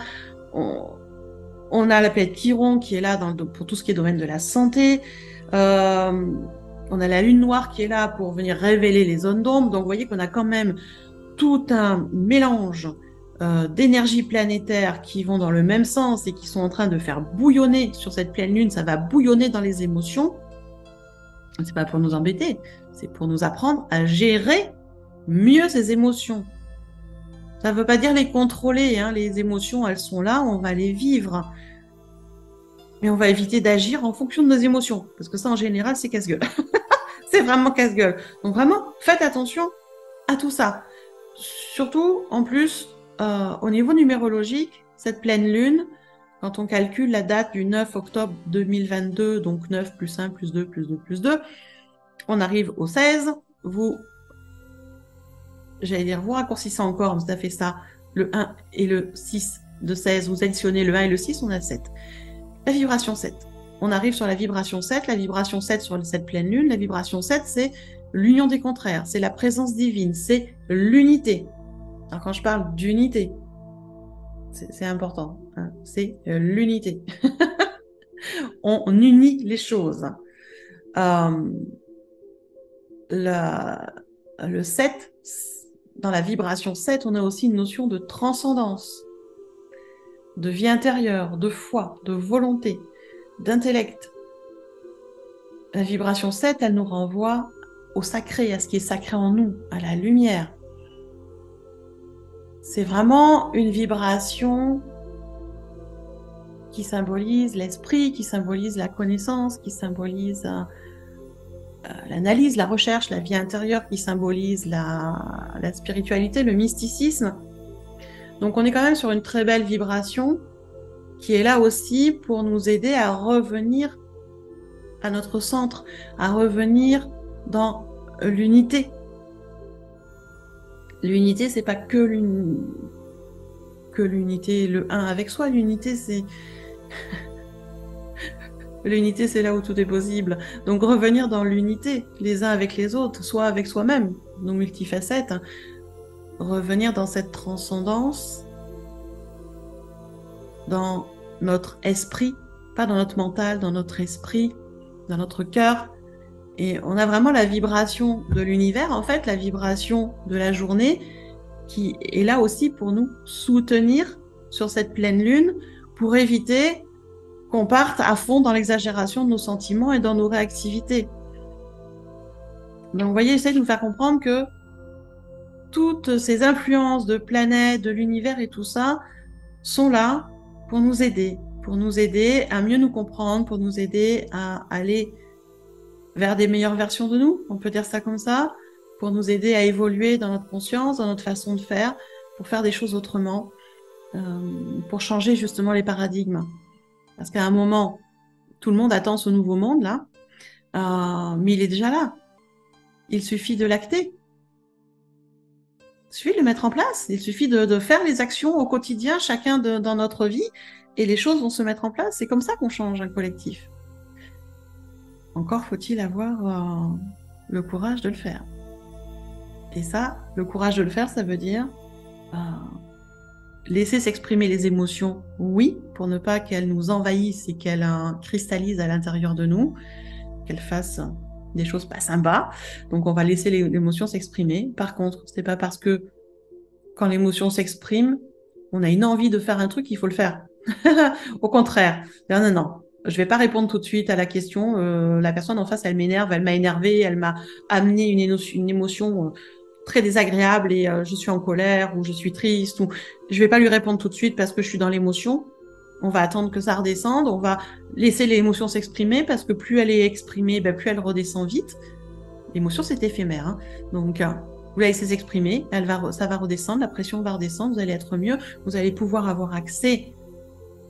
On a la planète Chiron qui est là pour tout ce qui est domaine de la santé. On a la lune noire qui est là pour venir révéler les zones d'ombre. Donc, vous voyez qu'on a quand même tout un mélange d'énergies planétaires qui vont dans le même sens et qui sont en train de faire bouillonner sur cette pleine lune. Ça va bouillonner dans les émotions. C'est pas pour nous embêter, c'est pour nous apprendre à gérer mieux ces émotions. Ça ne veut pas dire les contrôler, hein. Les émotions, elles sont là, on va les vivre. Mais on va éviter d'agir en fonction de nos émotions, parce que ça, en général, c'est casse-gueule. C'est vraiment casse-gueule. Donc vraiment, faites attention à tout ça. Surtout, en plus, au niveau numérologique, cette pleine lune, quand on calcule la date du 9 octobre 2022, donc 9 plus 1 plus 2 plus 2 plus 2, on arrive au 16. J'allais dire, vous raccourcissez encore, ça fait ça, le 1 et le 6 de 16, vous additionnez le 1 et le 6, on a 7. La vibration 7. On arrive sur la vibration 7, la vibration 7 sur cette pleine lune, la vibration 7, c'est l'union des contraires, c'est la présence divine, c'est l'unité. Alors quand je parle d'unité, c'est important, hein, c'est l'unité. On unit les choses. Le 7, dans la vibration 7, on a aussi une notion de transcendance, de vie intérieure, de foi, de volonté, d'intellect. La vibration 7, elle nous renvoie au sacré, à ce qui est sacré en nous, à la lumière. C'est vraiment une vibration qui symbolise l'esprit, qui symbolise la connaissance, qui symbolise l'analyse, la recherche, la vie intérieure, qui symbolise la spiritualité, le mysticisme. Donc on est quand même sur une très belle vibration qui est là aussi pour nous aider à revenir à notre centre, à revenir dans l'unité. L'unité, c'est pas que l'unité, le un avec soi. L'unité, c'est l'unité, c'est là où tout est possible. Donc revenir dans l'unité, les uns avec les autres, soit avec soi-même, nos multifacettes. Revenir dans cette transcendance dans notre esprit, pas dans notre mental, dans notre esprit, dans notre cœur. Et on a vraiment la vibration de l'univers, en fait, la vibration de la journée qui est là aussi pour nous soutenir sur cette pleine lune, pour éviter qu'on parte à fond dans l'exagération de nos sentiments et dans nos réactivités. Donc, vous voyez, j'essaie de nous faire comprendre que toutes ces influences de planètes, de l'univers et tout ça sont là pour nous aider à mieux nous comprendre, pour nous aider à aller vers des meilleures versions de nous, on peut dire ça comme ça, pour nous aider à évoluer dans notre conscience, dans notre façon de faire, pour faire des choses autrement, pour changer justement les paradigmes. Parce qu'à un moment, tout le monde attend ce nouveau monde là, mais il est déjà là. Il suffit de l'acter. Il suffit de le mettre en place. Il suffit de faire les actions au quotidien, chacun dans notre vie, et les choses vont se mettre en place. C'est comme ça qu'on change un collectif. Encore faut-il avoir le courage de le faire. Et ça, le courage de le faire, ça veut dire laisser s'exprimer les émotions, oui, pour ne pas qu'elles nous envahissent et qu'elles cristallisent à l'intérieur de nous, qu'elles fassent des choses pas sympas. Donc, on va laisser l'émotion s'exprimer. Par contre, c'est pas parce que quand l'émotion s'exprime, on a une envie de faire un truc qu'il faut le faire. Au contraire. Non, non, non. Je vais pas répondre tout de suite à la question. La personne en face, elle m'énerve, elle m'a énervé, elle m'a amené une émotion très désagréable et je suis en colère ou je suis triste. Ou... Je vais pas lui répondre tout de suite parce que je suis dans l'émotion. On va attendre que ça redescende. On va laisser l'émotion s'exprimer parce que plus elle est exprimée, ben, plus elle redescend vite. L'émotion, c'est éphémère. Hein. Donc, vous la laissez s'exprimer, ça va redescendre, la pression va redescendre, vous allez être mieux, vous allez pouvoir avoir accès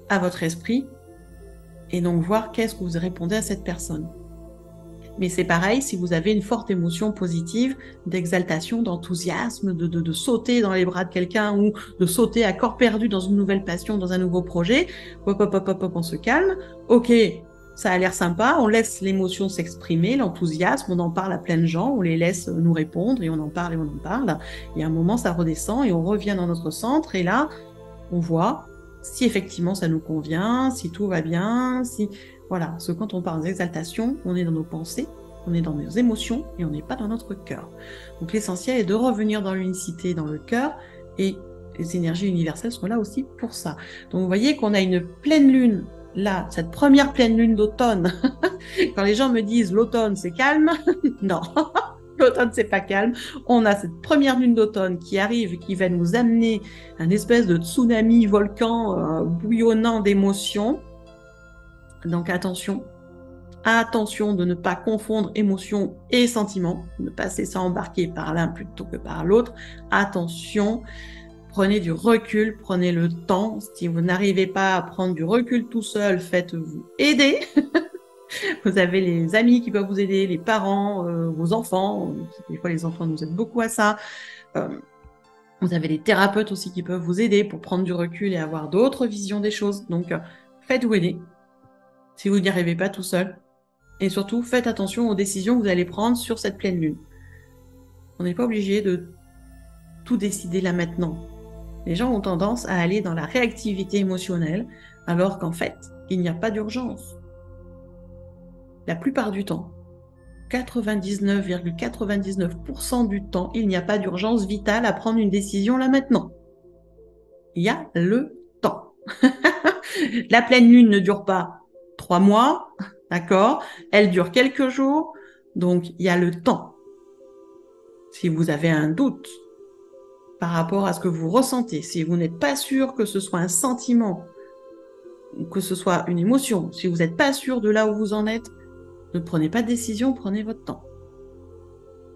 à votre esprit et donc voir qu'est-ce que vous répondez à cette personne. Mais c'est pareil, si vous avez une forte émotion positive, d'exaltation, d'enthousiasme, de sauter dans les bras de quelqu'un ou de sauter à corps perdu dans une nouvelle passion, dans un nouveau projet, hop, hop, hop, hop, hop, on se calme. Ok, ça a l'air sympa, on laisse l'émotion s'exprimer, l'enthousiasme, on en parle à plein de gens, on les laisse nous répondre et on en parle et on en parle. Et à un moment, ça redescend et on revient dans notre centre et là, on voit si effectivement ça nous convient, si tout va bien, si... Voilà, parce que quand on parle d'exaltation, on est dans nos pensées, on est dans nos émotions et on n'est pas dans notre cœur. Donc l'essentiel est de revenir dans l'unicité, dans le cœur, et les énergies universelles sont là aussi pour ça. Donc vous voyez qu'on a une pleine lune, là, cette première pleine lune d'automne. Quand les gens me disent l'automne c'est calme, non, l'automne c'est pas calme. On a cette première lune d'automne qui arrive, qui va nous amener un espèce de tsunami, volcan bouillonnant d'émotions. Donc attention, attention de ne pas confondre émotion et sentiment, ne pas se laisser embarquer par l'un plutôt que par l'autre. Attention, prenez du recul, prenez le temps. Si vous n'arrivez pas à prendre du recul tout seul, faites-vous aider. Vous avez les amis qui peuvent vous aider, les parents, vos enfants. Des fois, les enfants nous aident beaucoup à ça. Vous avez les thérapeutes aussi qui peuvent vous aider pour prendre du recul et avoir d'autres visions des choses. Donc, faites-vous aider si vous n'y arrivez pas tout seul. Et surtout, faites attention aux décisions que vous allez prendre sur cette pleine lune. On n'est pas obligé de tout décider là maintenant. Les gens ont tendance à aller dans la réactivité émotionnelle, alors qu'en fait, il n'y a pas d'urgence. La plupart du temps, 99,99% du temps, il n'y a pas d'urgence vitale à prendre une décision là maintenant. Il y a le temps. La pleine lune ne dure pas 3 mois, d'accord? Elle dure quelques jours, donc il y a le temps. Si vous avez un doute par rapport à ce que vous ressentez, si vous n'êtes pas sûr que ce soit un sentiment, que ce soit une émotion, si vous n'êtes pas sûr de là où vous en êtes, ne prenez pas de décision, prenez votre temps.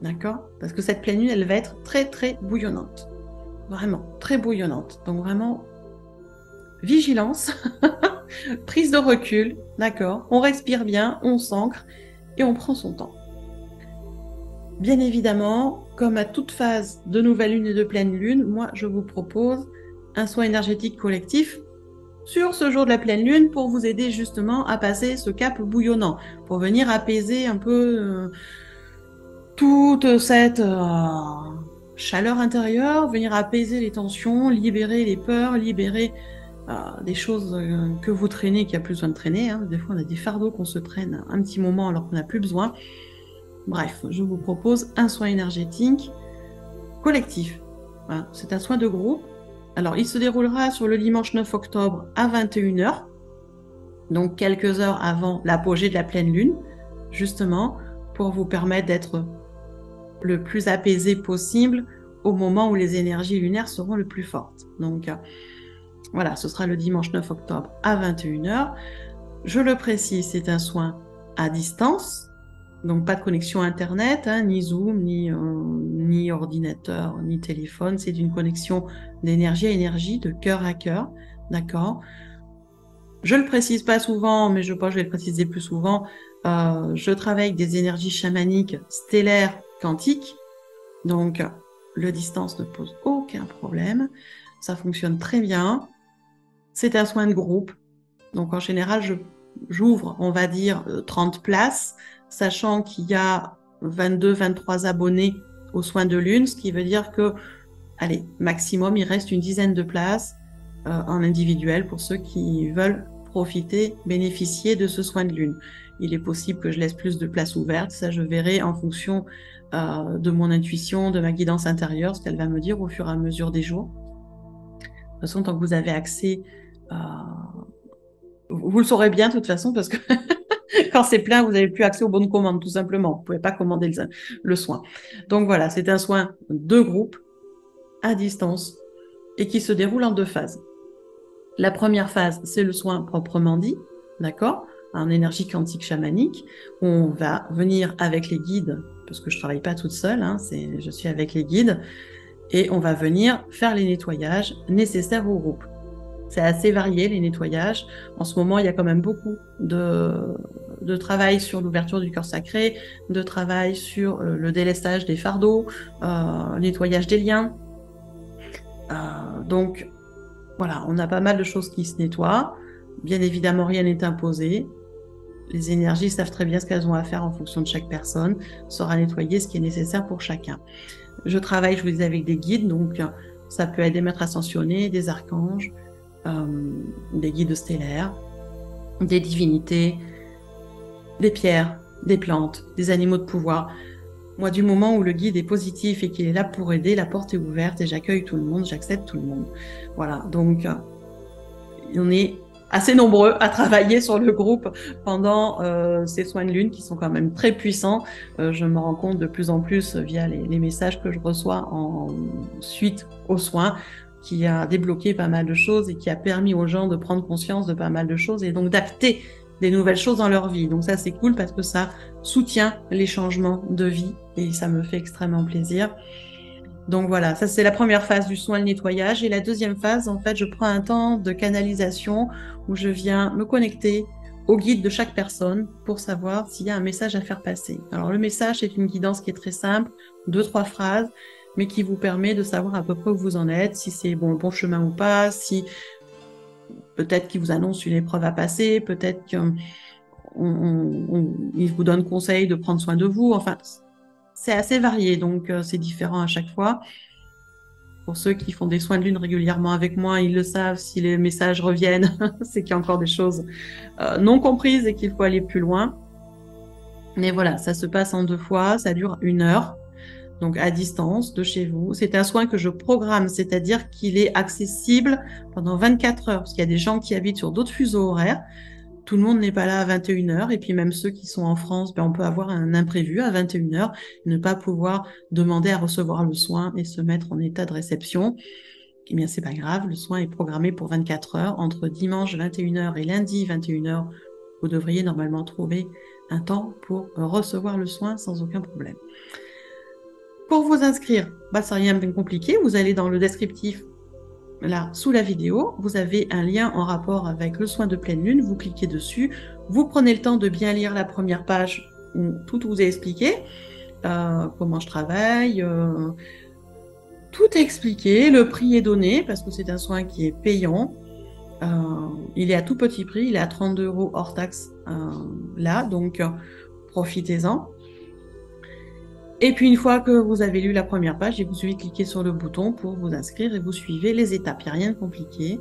D'accord? Parce que cette pleine lune, elle va être très, très bouillonnante. Vraiment, très bouillonnante. Donc vraiment, vigilance, prise de recul, d'accord? On respire bien, on s'ancre et on prend son temps. Bien évidemment, comme à toute phase de nouvelle lune et de pleine lune, moi, je vous propose un soin énergétique collectif sur ce jour de la pleine lune pour vous aider justement à passer ce cap bouillonnant, pour venir apaiser un peu toute cette chaleur intérieure, venir apaiser les tensions, libérer les peurs, libérer des choses que vous traînez, qu'il n'y a plus besoin de traîner. Hein. Des fois, on a des fardeaux qu'on se traîne un petit moment alors qu'on n'a plus besoin. Bref, je vous propose un soin énergétique collectif. Voilà, c'est un soin de groupe. Alors, il se déroulera sur le dimanche 9 octobre à 21 h, donc quelques heures avant l'apogée de la pleine lune, justement, pour vous permettre d'être le plus apaisé possible au moment où les énergies lunaires seront le plus fortes. Donc, voilà, ce sera le dimanche 9 octobre à 21 h. Je le précise, c'est un soin à distance, donc pas de connexion Internet, hein, ni Zoom, ni ordinateur, ni téléphone. C'est une connexion d'énergie à énergie, de cœur à cœur, d'accord? Je le précise pas souvent, mais je pense que je vais le préciser plus souvent. Je travaille avec des énergies chamaniques stellaires quantiques, donc le distance ne pose aucun problème. Ça fonctionne très bien. C'est un soin de groupe. Donc en général, j'ouvre, on va dire, 30 places, sachant qu'il y a 22, 23 abonnés aux soins de lune, ce qui veut dire que, allez, maximum, il reste une dizaine de places en individuel pour ceux qui veulent profiter, bénéficier de ce soin de lune. Il est possible que je laisse plus de places ouvertes, ça je verrai en fonction de mon intuition, de ma guidance intérieure, ce qu'elle va me dire au fur et à mesure des jours. De toute façon, tant que vous avez accès, vous le saurez bien de toute façon, parce que quand c'est plein, vous n'avez plus accès aux bonnes commandes, tout simplement. Vous ne pouvez pas commander le soin. Donc voilà, c'est un soin de groupe, à distance, et qui se déroule en 2 phases. La première phase, c'est le soin proprement dit, d'accord, en énergie quantique chamanique, où on va venir avec les guides, parce que je ne travaille pas toute seule, hein, je suis avec les guides, et on va venir faire les nettoyages nécessaires au groupe. C'est assez varié, les nettoyages. En ce moment, il y a quand même beaucoup de travail sur l'ouverture du cœur sacré, de travail sur le délestage des fardeaux, nettoyage des liens. Donc, voilà, on a pas mal de choses qui se nettoient. Bien évidemment, rien n'est imposé. Les énergies savent très bien ce qu'elles ont à faire en fonction de chaque personne, sera nettoyer ce qui est nécessaire pour chacun. Je travaille, je vous dis, avec des guides, donc ça peut être des maîtres ascensionnés, des archanges, des guides stellaires, des divinités, des pierres, des plantes, des animaux de pouvoir. Moi, du moment où le guide est positif et qu'il est là pour aider, la porte est ouverte et j'accueille tout le monde, j'accepte tout le monde. Voilà, donc on est assez nombreux à travailler sur le groupe pendant ces soins de lune qui sont quand même très puissants. Je me rends compte de plus en plus via les messages que je reçois en suite aux soins, qui a débloqué pas mal de choses et qui a permis aux gens de prendre conscience de pas mal de choses et donc d'acter des nouvelles choses dans leur vie. Donc ça, c'est cool parce que ça soutient les changements de vie et ça me fait extrêmement plaisir. Donc voilà, ça c'est la première phase du soin, le nettoyage. Et la deuxième phase, en fait, je prends un temps de canalisation où je viens me connecter au guide de chaque personne pour savoir s'il y a un message à faire passer. Alors le message, c'est une guidance qui est très simple, 2-3 phrases, mais qui vous permet de savoir à peu près où vous en êtes, si c'est le bon chemin ou pas, si peut-être qu'il vous annonce une épreuve à passer, peut-être qu'il vous donne conseil de prendre soin de vous. Enfin, c'est assez varié, donc c'est différent à chaque fois. Pour ceux qui font des soins de lune régulièrement avec moi, ils le savent, si les messages reviennent, c'est qu'il y a encore des choses non comprises et qu'il faut aller plus loin. Mais voilà, ça se passe en 2 fois, ça dure 1 heure. Donc à distance de chez vous. C'est un soin que je programme, c'est-à-dire qu'il est accessible pendant 24 heures, parce qu'il y a des gens qui habitent sur d'autres fuseaux horaires. Tout le monde n'est pas là à 21 h, et puis même ceux qui sont en France, on peut avoir un imprévu à 21 h, ne pas pouvoir demander à recevoir le soin et se mettre en état de réception. Eh bien, c'est pas grave, le soin est programmé pour 24 heures, entre dimanche 21 h et lundi 21 h. Vous devriez normalement trouver un temps pour recevoir le soin sans aucun problème. Pour vous inscrire, c'est rien de compliqué. Vous allez dans le descriptif, là, sous la vidéo. Vous avez un lien en rapport avec le soin de pleine lune. Vous cliquez dessus. Vous prenez le temps de bien lire la première page où tout vous est expliqué. Comment je travaille. Tout est expliqué. Le prix est donné parce que c'est un soin qui est payant. Il est à tout petit prix. Il est à 32 € hors taxe là. Donc, profitez-en. Et puis, une fois que vous avez lu la première page, il vous suffit de cliquer sur le bouton pour vous inscrire et vous suivez les étapes. Il n'y a rien de compliqué.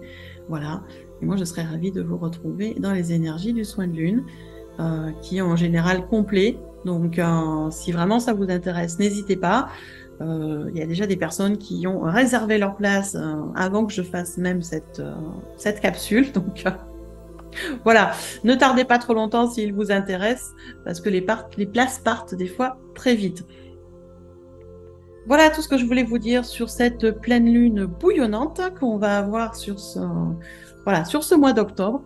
Voilà. Et moi, je serais ravie de vous retrouver dans les énergies du soin de lune, qui est en général complet. Donc, si vraiment ça vous intéresse, n'hésitez pas. Il y a déjà des personnes qui ont réservé leur place avant que je fasse même cette capsule. Donc, voilà, ne tardez pas trop longtemps s'il vous intéresse, parce que les places partent des fois très vite. Voilà tout ce que je voulais vous dire sur cette pleine lune bouillonnante qu'on va avoir voilà, sur ce mois d'octobre.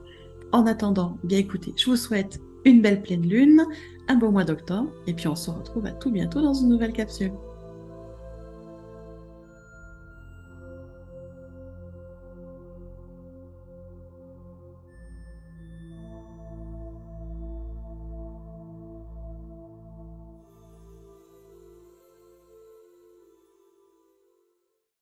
En attendant, bien écoutez, je vous souhaite une belle pleine lune, un beau mois d'octobre, et puis on se retrouve à tout bientôt dans une nouvelle capsule.